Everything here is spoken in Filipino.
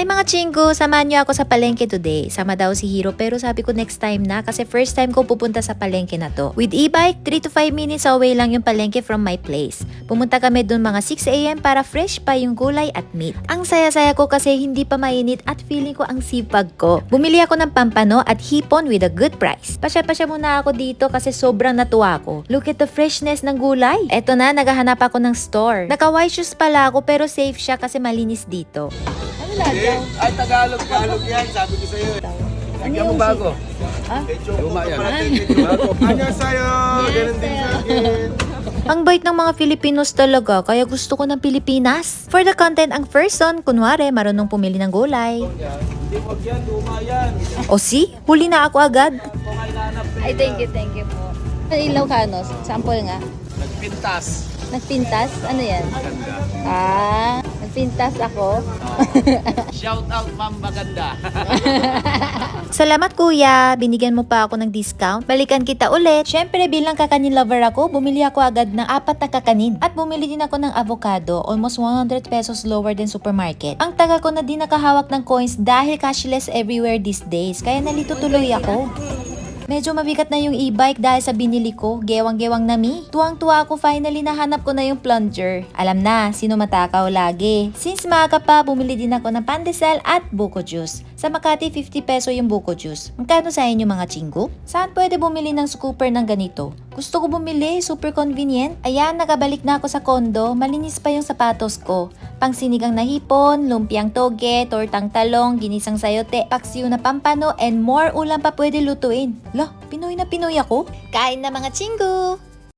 Hi mga chinggo! Samahan niyo ako sa palengke today. Sama daw si Hiro pero sabi ko next time na kasi first time ko pupunta sa palengke na to. With e-bike, 3 to 5 minutes away lang yung palengke from my place. Pumunta kami dun mga 6 AM para fresh pa yung gulay at meat. Ang saya-saya ko kasi hindi pa mainit at feeling ko ang sipag ko. Bumili ako ng pampano at hipon with a good price. Pasya-pasya muna ako dito kasi sobrang natuwa ko. Look at the freshness ng gulay. Eto na, naghahanap ako ng store. Naka-white shoes pala ako pero safe siya kasi malinis dito. Ay, Tagalog yan. Sabi ko sa'yo. Lagyan mo bago. Luma yan. Bago. Ano sa'yo? Ganun din sa akin. Ang bait ng mga Filipinos talaga, kaya gusto ko ng Pilipinas. For the content ang person, kunwari, marunong pumili ng gulay. Hindi, wag yan. Luma yan. O si, huli na ako agad. Ay, thank you po. Ilocano, sample nga. Nagpintas. Nagpintas? Ano yan? Nagpintas ako. Shout out, Ma'am Maganda. Salamat kuya, binigyan mo pa ako ng discount. Balikan kita ulit. Syempre bilang kakanin lover ako, bumili ako agad ng 4 na kakanin. At bumili din ako ng avocado, almost 100 pesos lower than supermarket. Ang taga ko na din nakahawak ng coins dahil cashless everywhere these days, kaya nalito tuloy ako. Medyo mabigat na yung e-bike dahil sa binili ko, gewang-gewang na mi. Tuwang-tuwa ako finally nahanap ko na yung plunger. Alam na, sino matakaw lagi. Since maaga pa, bumili din ako ng pandesal at buko juice. Sa Makati, 50 peso yung buko juice. Magkano sa inyo mga chinggo? Saan pwede bumili ng scooper ng ganito? Gusto ko bumili, super convenient. Ayan, nakabalik na ako sa kondo, malinis pa yung sapatos ko. Pangsinigang na hipon, lumpiang toge, tortang talong, ginisang sayote, paksiw na pampano, and more ulam pa pwede lutuin. Lah, Pinoy na Pinoy ako. Kain na mga chinggo!